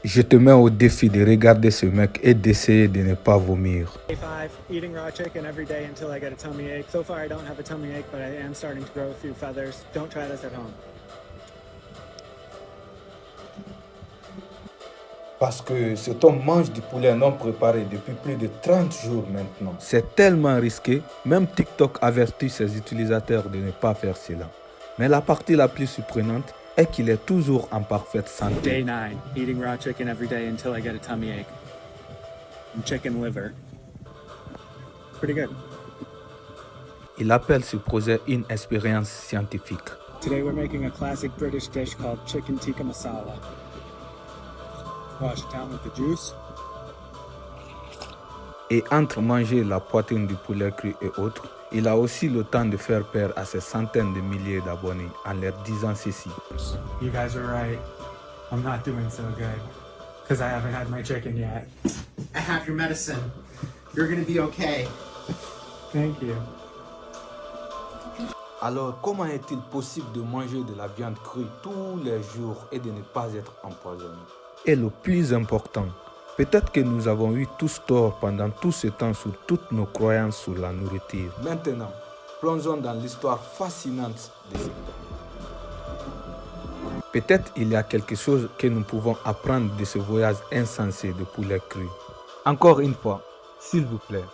Je te mets au défi de regarder ce mec et d'essayer de ne pas vomir. Day 5, eating raw chicken every day until I get a tummy ache. So far I don't have a tummy ache, but I am starting to grow a few feathers. Don't try this at home. Parce que cet homme mange du poulet non préparé depuis plus de 30 jours maintenant. C'est tellement risqué, même TikTok avertit ses utilisateurs de ne pas faire cela. Mais la partie la plus surprenante est qu'il est toujours en parfaite santé. Day 9, eating raw chicken every day until I get a tummy ache. And chicken liver. Pretty good. Il appelle ce projet une expérience scientifique. Today we're making a classic British dish called chicken tikka masala. Wash it down with the juice. Et entre manger la poitrine du poulet cru et autres, il a aussi le temps de faire peur à ces centaines de milliers d'abonnés en leur disant ceci. You guys are right. I'm not doing so good. Because I haven't had my chicken yet. I have your medicine. You're gonna be okay. Thank you. Alors, comment est-il possible de manger de la viande crue tous les jours et de ne pas être empoisonné? Et le plus important, peut-être que nous avons eu tous tort pendant tout ce temps sur toutes nos croyances sur la nourriture. Maintenant, plongeons dans l'histoire fascinante de cet homme. Peut-être il y a quelque chose que nous pouvons apprendre de ce voyage insensé de poulet cru. Encore une fois, s'il vous plaît,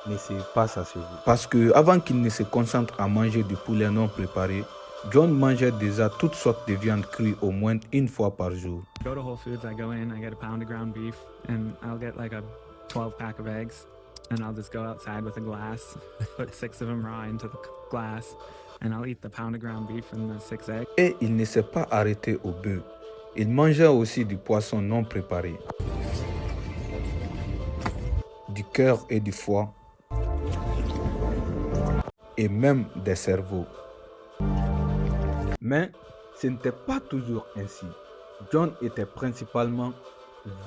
n'essayez pas ça sur vous. Parce que avant qu'il ne se concentre à manger du poulet non préparé, John mangeait déjà toutes sortes de viandes crues au moins une fois par jour. Go to Whole Foods, I go in, I get a pound of ground beef, and I'll get like a 12 pack of eggs, and I'll just go outside with a glass, put 6 of them raw into the glass, and I'll eat the pound of ground beef and the 6 eggs. Et il ne s'est pas arrêté au bœuf. Il mangeait aussi du poisson non préparé, du cœur et du foie, et même des cerveaux. Mais ce n'était pas toujours ainsi. John était principalement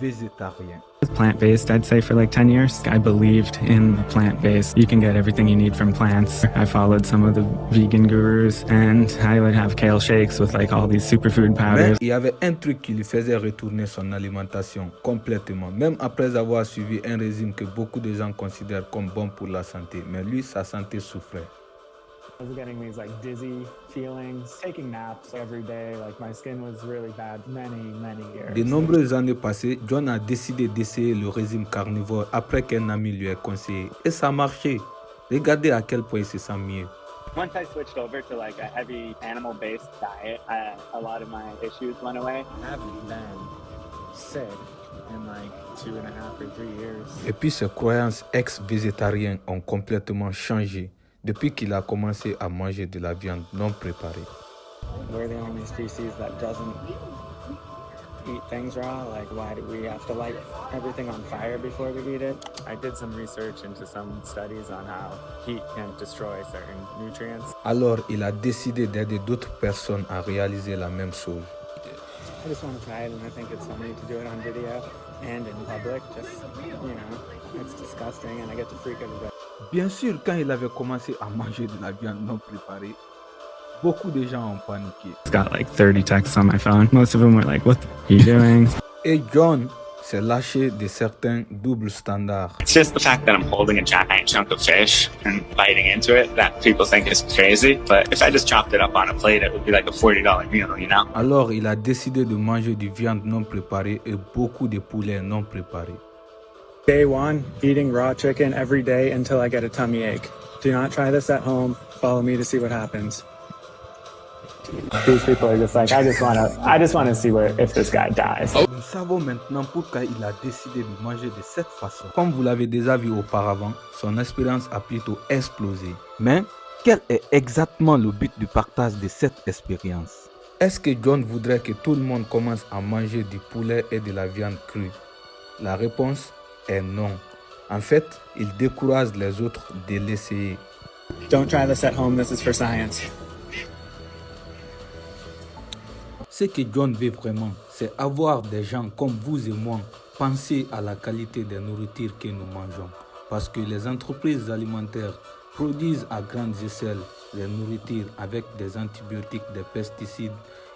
végétarien. Plant-based, I'd say, for like 10 years. I believed in the plant-based. You can get everything you need from plants. I followed some of the vegan gurus, and I would have kale shakes with like all these superfood Mais powders. il y avait un truc qui lui faisait retourner son alimentation complètement, même après avoir suivi un régime que beaucoup de gens considèrent comme bon pour la santé. Mais lui, sa santé souffrait. I was getting these like dizzy feelings, taking naps every day. Like my skin was really bad many years. De nombreuses années passées, John a décidé d'essayer le régime carnivore après qu'un ami lui ait conseillé. Et ça a marché. Regardez à quel point il se sent mieux. Once I switched over to like a heavy animal-based diet, a lot of my issues went away. I haven't been sick in like 2.5 or 3 years. Et puis ses croyances ex-végétariennes ont complètement changé depuis qu'il a commencé à manger de la viande non préparée. We're the only species that doesn't eat things raw. Like, why do we have to light everything on fire before we eat it? I did some research into some studies on how heat can destroy certain nutrients. Alors, il a décidé d'aider d'autres personnes à réaliser la même chose. I just want to try it, and I think it's funny to do it on video and in public. Just, you know, it's disgusting, and I get to freak everybody. Bien sûr, quand il avait commencé à manger de la viande non préparée, beaucoup de gens ont paniqué. It's got like 30 texts on my phone. Most of them were like, what are you doing? Et John s'est lâché de certains doubles standards. It's just the fact that I'm holding a giant chunk of fish and biting into it that people think is crazy. But if I just chopped it up on a plate, it would be like a $40 meal, you know? Alors, il a décidé de manger du viande non préparée et beaucoup de poulet non préparé. Day 1, eating raw chicken every day until I get a tummy ache. Do not try this at home. Follow me to see what happens. These people are just like, I just want to see if this guy dies. Nous savons maintenant pourquoi il a décidé de manger de cette façon. Comme vous l'avez déjà vu auparavant, son expérience a plutôt explosé. Mais quel est exactement le but du partage de cette expérience? Est-ce que John voudrait que tout le monde commence à manger du poulet et de la viande crue? La réponse est non. En fait, il décourage les autres de l'essayer. Don't try this at home. This is for science. Ce que John veut vraiment, c'est avoir des gens comme vous et moi penser à la qualité des nourritures que nous mangeons. Parce que les entreprises alimentaires produisent à grande échelle les nourritures avec des antibiotiques, des pesticides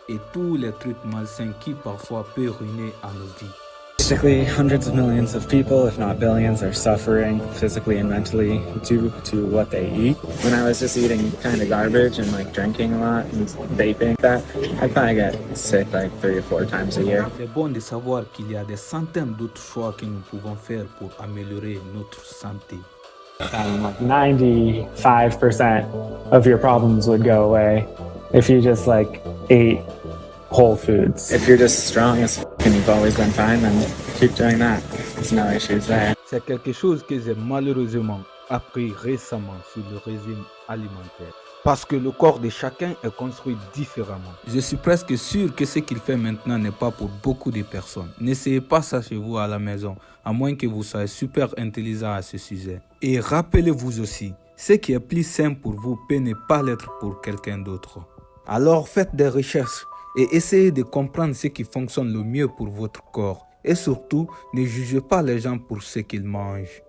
et tous les trucs malsains qui parfois peuvent ruiner à nos vies. Basically, hundreds of millions of people, if not billions, are suffering physically and mentally due to what they eat. When I was just eating kind of garbage and like drinking a lot and vaping, I'd probably get sick like 3 or 4 times a year. C'est bon de savoir qu'il y a des centaines d'autres choix que nous pouvons faire pour améliorer notre santé. Like 95% of your problems would go away if you just like ate whole foods. If you're just strong as and you've always been fine, then keep doing that. There's no issues there. C'est quelque chose que j'ai malheureusement appris récemment sur le régime alimentaire. Parce que le corps de chacun est construit différemment. Je suis presque sûr que ce qu'il fait maintenant n'est pas pour beaucoup de personnes. N'essayez pas ça chez vous à la maison, à moins que vous soyez super intelligent à ce sujet. Et rappelez-vous aussi, ce qui est plus simple pour vous peut ne pas l'être pour quelqu'un d'autre. Alors faites des recherches et essayez de comprendre ce qui fonctionne le mieux pour votre corps. Et surtout, ne jugez pas les gens pour ce qu'ils mangent.